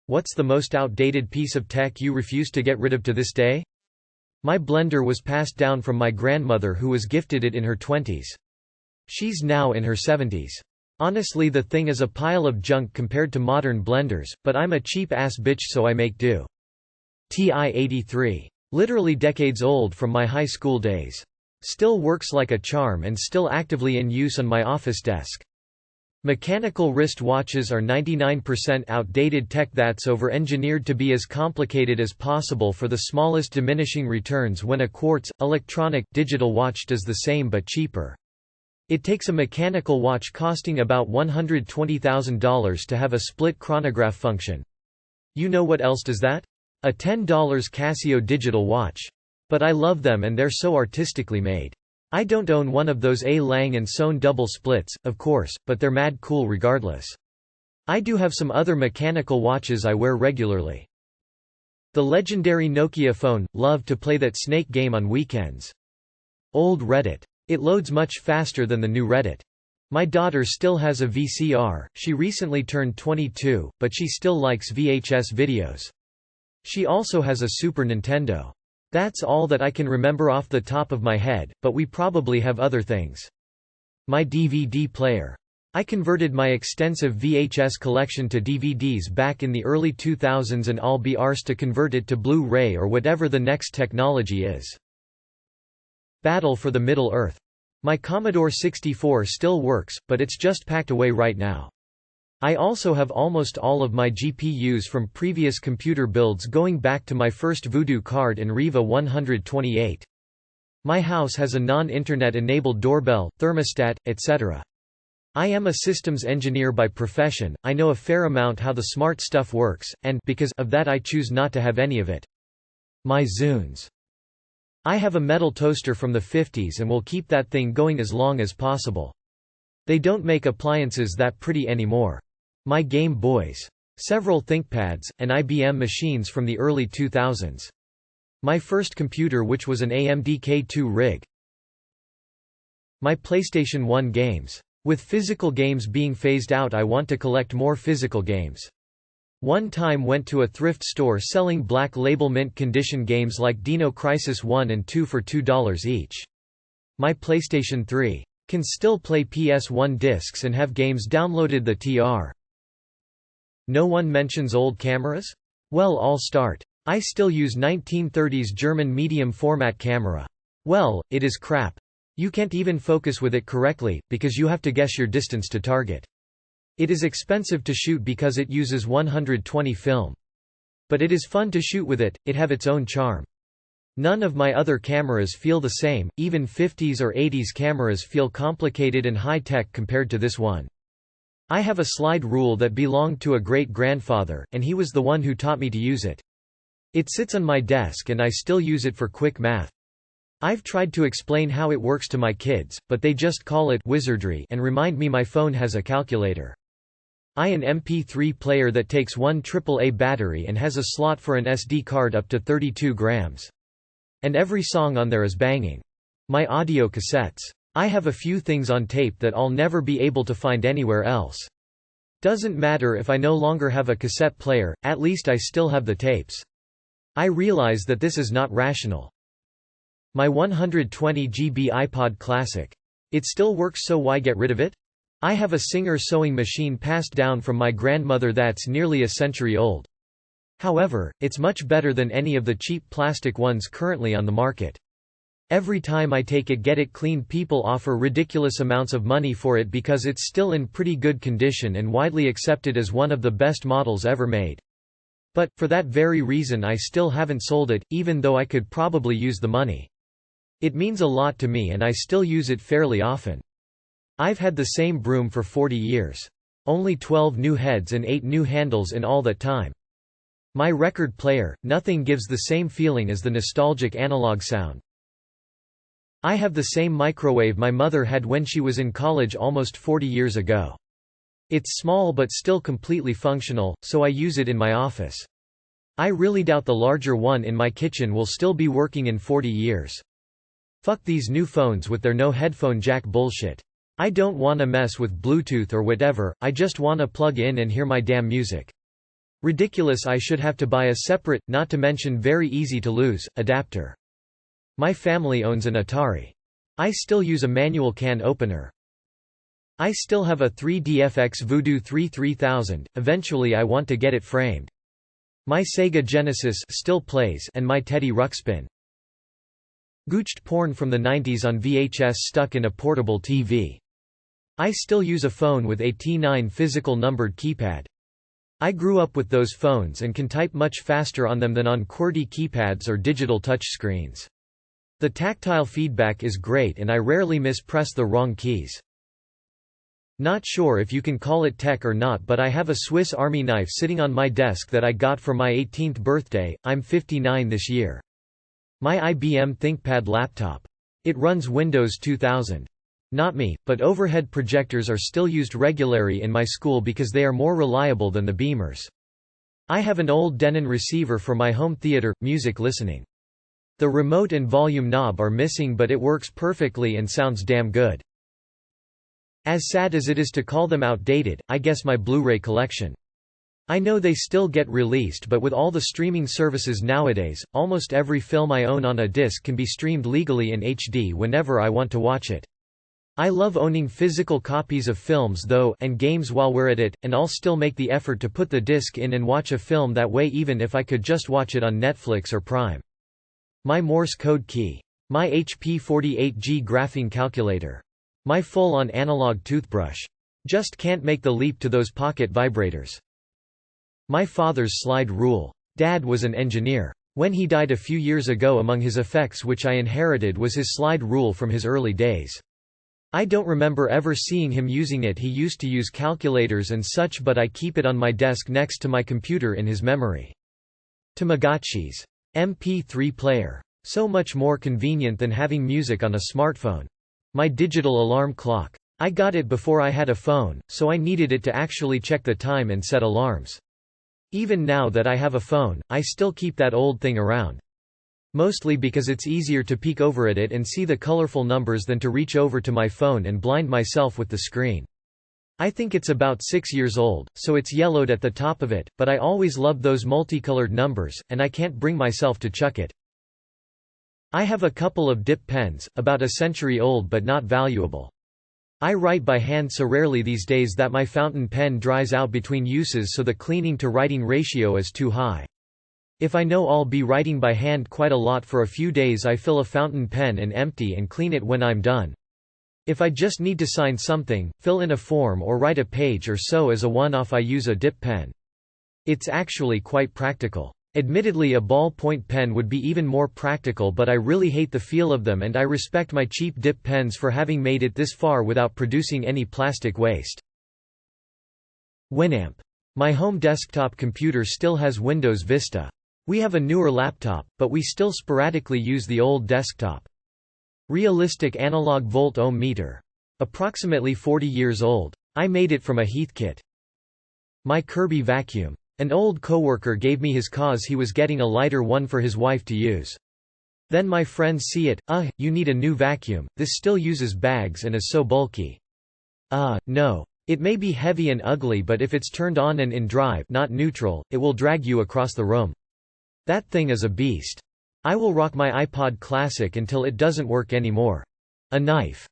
What's the most outdated piece of tech you refuse to get rid of to this day? My blender was passed down from my grandmother who was gifted it in her 20s. She's now in her 70s. Honestly, the thing is a pile of junk compared to modern blenders, but I'm a cheap-ass bitch so I make do. TI-83. Literally decades old from my high school days. Still works like a charm and still actively in use on my office desk. Mechanical wrist watches are 99% outdated tech that's over-engineered to be as complicated as possible for the smallest diminishing returns when a quartz, electronic, digital watch does the same but cheaper. It takes a mechanical watch costing about $120,000 to have a split chronograph function. You know what else does that? A $10 Casio digital watch. But I love them and they're so artistically made. I don't own one of those A. Lang & Son double splits, of course, but they're mad cool regardless. I do have some other mechanical watches I wear regularly. The legendary Nokia phone, love to play that Snake game on weekends. Old Reddit. It loads much faster than the new Reddit. My daughter still has a VCR, she recently turned 22, but she still likes VHS videos. She also has a Super Nintendo. That's all that I can remember off the top of my head, but we probably have other things. My DVD player. I converted my extensive VHS collection to DVDs back in the early 2000s and I'll be arsed to convert it to Blu-ray or whatever the next technology is. Battle for the Middle Earth. My Commodore 64 still works, but it's just packed away right now. I also have almost all of my GPUs from previous computer builds going back to my first Voodoo card in Riva 128. My house has a non-internet enabled doorbell, thermostat, etc. I am a systems engineer by profession, I know a fair amount how the smart stuff works, and because of that I choose not to have any of it. My Zunes. I have a metal toaster from the 50s and will keep that thing going as long as possible. They don't make appliances that pretty anymore. My Game Boys. Several ThinkPads, and IBM machines from the early 2000s. My first computer which was an AMD K2 rig. My PlayStation 1 games. With physical games being phased out I want to collect more physical games. One time went to a thrift store selling black label mint condition games like Dino Crisis 1 and 2 for $2 each. My PlayStation 3. Can still play PS1 discs and have games downloaded the TR. No one mentions old cameras? Well, I'll start. I still use 1930s German medium format camera. Well, it is crap. You can't even focus with it correctly, because you have to guess your distance to target. It is expensive to shoot because it uses 120 film. But it is fun to shoot with it, it have its own charm. None of my other cameras feel the same, even 50s or 80s cameras feel complicated and high-tech compared to this one. I have a slide rule that belonged to a great-grandfather, and he was the one who taught me to use it. It sits on my desk and I still use it for quick math. I've tried to explain how it works to my kids, but they just call it wizardry and remind me my phone has a calculator. An MP3 player that takes one AAA battery and has a slot for an SD card up to 32 grams. And every song on there is banging. My audio cassettes. I have a few things on tape that I'll never be able to find anywhere else. Doesn't matter if I no longer have a cassette player, at least I still have the tapes. I realize that this is not rational. My 120 GB iPod Classic. It still works, so why get rid of it? I have a Singer sewing machine passed down from my grandmother that's nearly a century old. However, it's much better than any of the cheap plastic ones currently on the market. Every time I take it get it cleaned people offer ridiculous amounts of money for it because it's still in pretty good condition and widely accepted as one of the best models ever made. But, for that very reason I still haven't sold it, even though I could probably use the money. It means a lot to me and I still use it fairly often. I've had the same broom for 40 years. Only 12 new heads and 8 new handles in all that time. My record player, nothing gives the same feeling as the nostalgic analog sound. I have the same microwave my mother had when she was in college almost 40 years ago. It's small but still completely functional, so I use it in my office. I really doubt the larger one in my kitchen will still be working in 40 years. Fuck these new phones with their no headphone jack bullshit. I don't wanna mess with Bluetooth or whatever, I just wanna plug in and hear my damn music. Ridiculous I should have to buy a separate, not to mention very easy to lose, adapter. My family owns an Atari. I still use a manual can opener. I still have a 3DFX Voodoo 3 3000, eventually I want to get it framed. My Sega Genesis still plays and my Teddy Ruxpin. Gooched porn from the 90s on VHS stuck in a portable TV. I still use a phone with a T9 physical numbered keypad. I grew up with those phones and can type much faster on them than on QWERTY keypads or digital touchscreens. The tactile feedback is great and I rarely mispress the wrong keys. Not sure if you can call it tech or not, but I have a Swiss Army knife sitting on my desk that I got for my 18th birthday. I'm 59 this year. My IBM ThinkPad laptop. It runs Windows 2000. Not me, but overhead projectors are still used regularly in my school because they are more reliable than the beamers. I have an old Denon receiver for my home theater, music listening. The remote and volume knob are missing, but it works perfectly and sounds damn good. As sad as it is to call them outdated, I guess my Blu-ray collection. I know they still get released, but with all the streaming services nowadays, almost every film I own on a disc can be streamed legally in HD whenever I want to watch it. I love owning physical copies of films though, and games while we're at it, and I'll still make the effort to put the disc in and watch a film that way even if I could just watch it on Netflix or Prime. My Morse code key. My HP 48G graphing calculator. My full-on analog toothbrush. Just can't make the leap to those pocket vibrators. My father's slide rule. Dad was an engineer. When he died a few years ago, among his effects which I inherited was his slide rule from his early days. I don't remember ever seeing him using it. He used to use calculators and such, but I keep it on my desk next to my computer in his memory. Tamagotchis. MP3 player. So much more convenient than having music on a smartphone. My digital alarm clock. I got it before I had a phone, so I needed it to actually check the time and set alarms. Even now that I have a phone, I still keep that old thing around. Mostly because it's easier to peek over at it and see the colorful numbers than to reach over to my phone and blind myself with the screen. I think it's about 6 years old, so it's yellowed at the top of it, but I always loved those multicolored numbers, and I can't bring myself to chuck it. I have a couple of dip pens, about a century old but not valuable. I write by hand so rarely these days that my fountain pen dries out between uses, so the cleaning to writing ratio is too high. If I know I'll be writing by hand quite a lot for a few days, I fill a fountain pen and empty and clean it when I'm done. If I just need to sign something, fill in a form or write a page or so as a one-off, I use a dip pen. It's actually quite practical. Admittedly, a ballpoint pen would be even more practical, but I really hate the feel of them, and I respect my cheap dip pens for having made it this far without producing any plastic waste. Winamp. My home desktop computer still has Windows Vista. We have a newer laptop, but we still sporadically use the old desktop. Realistic analog volt-ohm meter. Approximately 40 years old. I made it from a Heathkit. My Kirby vacuum. An old coworker gave me his cause he was getting a lighter one for his wife to use. Then my friends see it, you need a new vacuum, this still uses bags and is so bulky. No. It may be heavy and ugly, but if it's turned on and in drive, not neutral, it will drag you across the room. That thing is a beast. I will rock my iPod Classic until it doesn't work anymore. A knife.